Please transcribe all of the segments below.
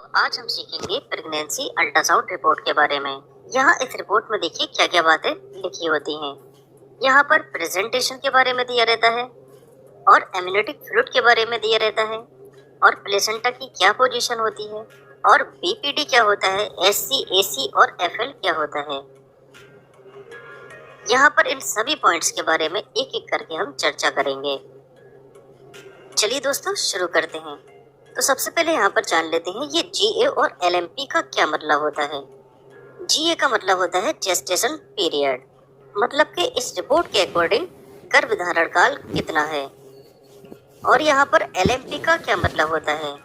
आज हम सीखेंगे प्रेगनेंसी अल्ट्रासाउंड रिपोर्ट के बारे में। यहाँ इस रिपोर्ट में देखिए क्या क्या बातें लिखी होती हैं। यहाँ पर प्रेजेंटेशन के बारे में दिया रहता है और एम्नियोटिक फ्लूइड के बारे में दिया रहता है और प्लेसेंटा की क्या पोजीशन होती है और बीपीडी क्या होता है, एससी, एसी और एफएल क्या होता है। यहाँ पर इन सभी पॉइंट्स के बारे में एक एक करके हम चर्चा करेंगे। चलिए दोस्तों शुरू करते हैं। तो सबसे पहले यहाँ पर जान लेते हैं ये जीए और एलएमपी का क्या मतलब होता है। जीए का मतलब होता है जेस्टेशन पीरियड, मतलब कि इस रिपोर्ट के अकॉर्डिंग गर्भधारण काल कितना है। और यहाँ पर एलएमपी का क्या मतलब होता है।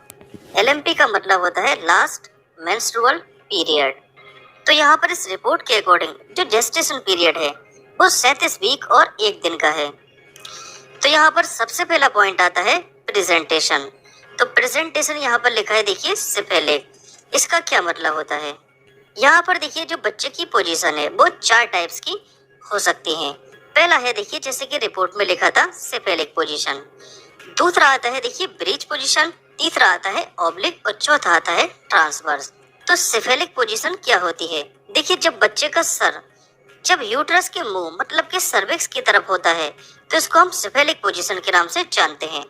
एलएमपी का मतलब होता है लास्ट मेंस्ट्रुअल पीरियड। तो यहाँ पर इस रिपोर्ट के अकॉर्डिंग जो जेस्टेशन पीरियड है वो 37 वीक और 1 दिन का है। तो यहाँ पर सबसे पहला पॉइंट आता है प्रेजेंटेशन। तो प्रेजेंटेशन यहाँ पर लिखा है देखिए सिफेलिक। इसका क्या मतलब होता है। यहाँ पर देखिए जो बच्चे की पोजीशन है वो 4 टाइप्स की हो सकती हैं। पहला है देखिए जैसे कि रिपोर्ट में लिखा था सिफेलिक पोजीशन। दूसरा आता है देखिए ब्रिज पोजीशन। तीसरा आता है ऑब्लिक और चौथा आता है ट्रांसवर्स। तो सिफेलिक पोजीशन क्या होती है। देखिए जब बच्चे का सर जब यूट्रस के मुंह मतलब के सर्विक्स की तरफ होता है तो इसको हम सिफेलिक पोजीशन के नाम से जानते हैं।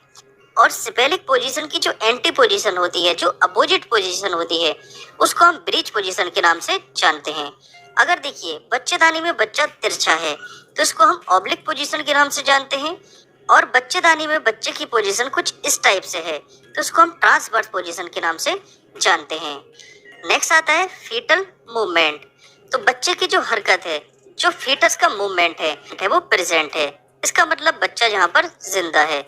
और सिफेलिक पोजीशन की जो एंटी पोजीशन होती है, जो अपोजिट पोजीशन होती है, उसको हम ब्रिज पोजीशन के नाम से जानते हैं। अगर देखिए बच्चेदानी में बच्चा तिरछा है तो इसको हम ऑब्लिक पोजीशन के नाम से जानते हैं। और बच्चेदानी में बच्चे की पोजीशन कुछ इस टाइप से है तो इसको हम ट्रांसवर्स पोजीशन के नाम से जानते हैं। नेक्स्ट आता है फीटल मूवमेंट। तो बच्चे की जो हरकत है, जो फीटस का मूवमेंट है वो प्रेजेंट है। इसका मतलब बच्चा यहाँ पर जिंदा है।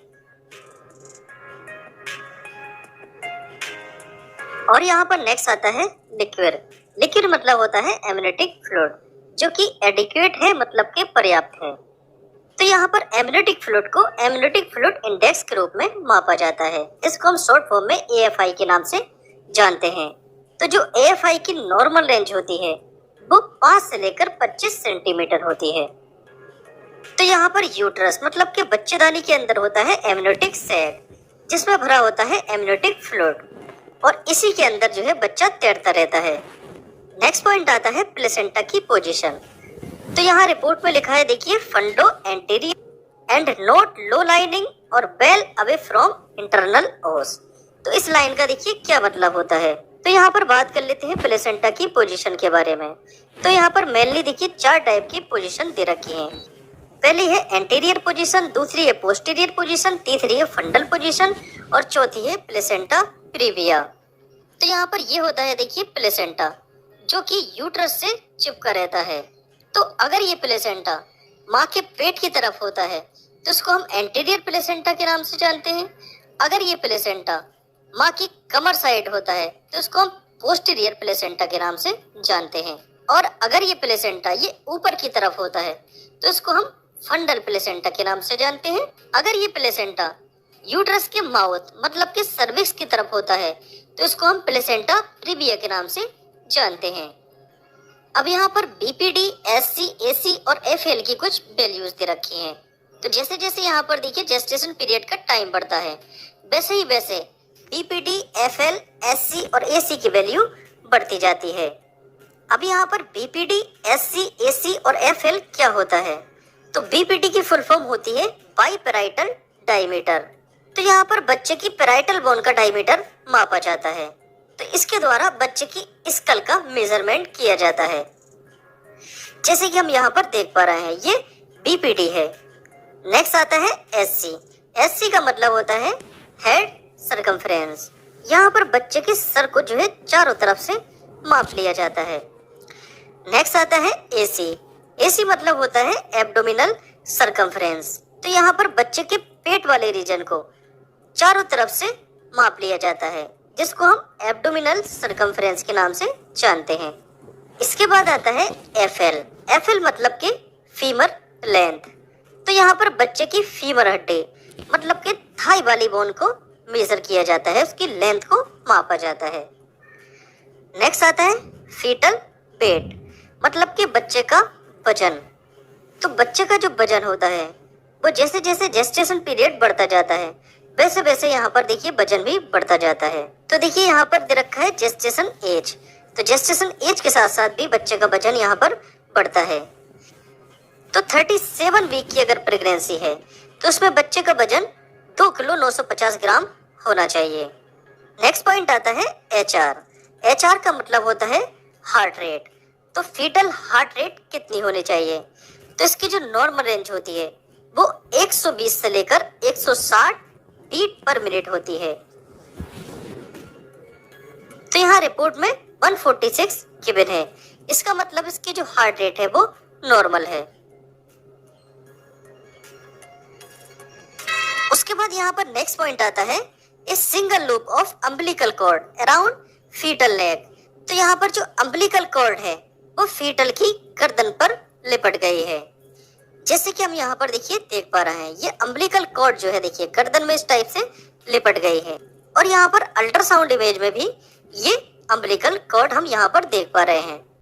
और यहाँ पर नेक्स्ट आता है लिक्विड। लिक्विड मतलब होता है एम्नियोटिक फ्लूइड, जो कि एडिक्वेट है मतलब के पर्याप्त है। तो यहाँ पर एम्नियोटिक फ्लूइड को एम्नियोटिक फ्लूइड इंडेक्स के रूप में मापा जाता है। इसको हम शॉर्ट फॉर्म में एएफआई के नाम से जानते हैं। तो जो एएफआई की नॉर्मल रेंज होती है वो 5 से लेकर 25 सेंटीमीटर होती है। तो यहाँ पर यूट्रस मतलब के बच्चेदानी के अंदर होता है एम्नियोटिक सैक, जिसमें भरा होता है एम्नियोटिक फ्लूइड और इसी के अंदर जो है बच्चा तैरता रहता है। नेक्स्ट पॉइंट आता है प्लेसेंटा की पोजीशन। तो यहाँ रिपोर्ट में लिखा है देखिए फंडो anterior and not low lining और वेल अवे फ्रॉम इंटरनल ओस। तो इस लाइन का देखिए क्या मतलब होता है। तो यहाँ पर बात कर लेते हैं प्लेसेंटा की पोजीशन के बारे में। तो यहाँ पर मेनली देखिए 4 टाइप की पोजीशन दे रखी है। पहली है एंटीरियर पोजीशन, दूसरी है पोस्टीरियर पोजीशन, तीसरी है फंडल पोजीशन और चौथी है प्लेसेंटा प्रीविया। तो यहाँ पर ये होता है देखिए प्लेसेंटा, जो कि यूट्रस से चिपका रहता है। तो अगर ये प्लेसेंटा माँ के पेट की तरफ होता है तो इसको हम एंटीरियर प्लेसेंटा के नाम से जानते हैं। अगर ये प्लेसेंटा माँ की कमर साइड होता है तो इसको हम पोस्टीरियर प्लेसेंटा के नाम से जानते हैं। और अगर ये प्लेसेंटा ये ऊपर की तरफ होता है तो इसको हम फंडल प्लेसेंटा के नाम से जानते हैं। अगर ये प्लेसेंटा यूट्रस के माउथ मतलब के सर्विक्स की तरफ होता है तो इसको हम प्लेसेंटा प्रीविया के नाम से जानते हैं। अब यहाँ पर बीपीडी, एससी, एसी और एफएल की कुछ वैल्यूज दे रखी हैं। तो जैसे जैसे यहाँ पर देखिए जेस्टेशन पीरियड का टाइम बढ़ता है वैसे ही वैसे बीपीडी, एफएल, एससी और एसी की वैल्यू बढ़ती जाती है। अब यहाँ पर बीपीडी, एससी, एसी और एफएल क्या होता है। तो बीपीडी की फुल फॉर्म होती है बाइपेराइटल डायमीटर। तो यहाँ पर बच्चे की पेराइटल बोन का डायमीटर मापा जाता है। तो इसके द्वारा बच्चे की स्कल का मेजरमेंट किया जाता है। जैसे कि हम यहाँ पर देख पा रहे हैं ये बीपीडी है। नेक्स्ट आता है एससी। एससी का मतलब होता है हेड सर्कमफ्रेंस। यहाँ पर बच्चे के सर को जो है चारों तरफ से माप लिया जाता है। नेक्स्ट आता है एसी। एसी मतलब होता है एब्डोमिनल सर्कमफ्रेंस। तो यहाँ पर बच्चे के पेट वाले रीजन को चारों तरफ से माप लिया जाता है, जिसको हम एब्डोमिनल सर्कमफ्रेंस के नाम से जानते हैं। इसके बाद आता है एफएल। एफएल मतलब के फीमर लेंथ। तो यहाँ पर बच्चे की फीमर हड्डी मतलब के थाई वाली बोन को मेजर किया जाता है, उसकी लेंथ को मापा जाता है। नेक्स्ट आता है फीटल वेट मतलब के बच्चे का वजन। तो बच्चे का जो वजन होता है वो जैसे जैसे जेस्टेशन पीरियड बढ़ता जाता है वैसे वैसे यहाँ पर देखिए वजन भी बढ़ता जाता है। तो देखिए यहाँ पर दे रखा है जेस्टेशन एज, तो जेस्टेशन एज के साथ साथ भी बच्चे का वजन यहाँ पर बढ़ता है। तो 37 वीक की अगर प्रेगनेंसी है तो उसमें बच्चे का वजन 2 किलो 950 ग्राम होना चाहिए। नेक्स्ट पॉइंट आता है HR। HR का मतलब होता है हार्ट रेट। तो फीटल हार्ट रेट कितनी होनी चाहिए? तो इसकी जो नॉर्मल रेंज होती है वो 120 से लेकर 160 बीट पर मिनट होती है। तो यहाँ रिपोर्ट में 146 गिवन है, इसका मतलब इसकी जो हार्ट रेट है वो नॉर्मल है। उसके बाद यहाँ पर नेक्स्ट पॉइंट आता है a single loop of umbilical cord around foetal neck. तो यहाँ पर जो अम्बिलिकल कॉर्ड है वो फीटल की गर्दन पर लिपट गई है। जैसे कि हम यहाँ पर देखिए देख पा रहे हैं, ये अम्बिलिकल कॉर्ड जो है देखिए गर्दन में इस टाइप से लिपट गई है। और यहाँ पर अल्ट्रासाउंड इमेज में भी ये अम्बिलिकल कॉर्ड हम यहाँ पर देख पा रहे हैं।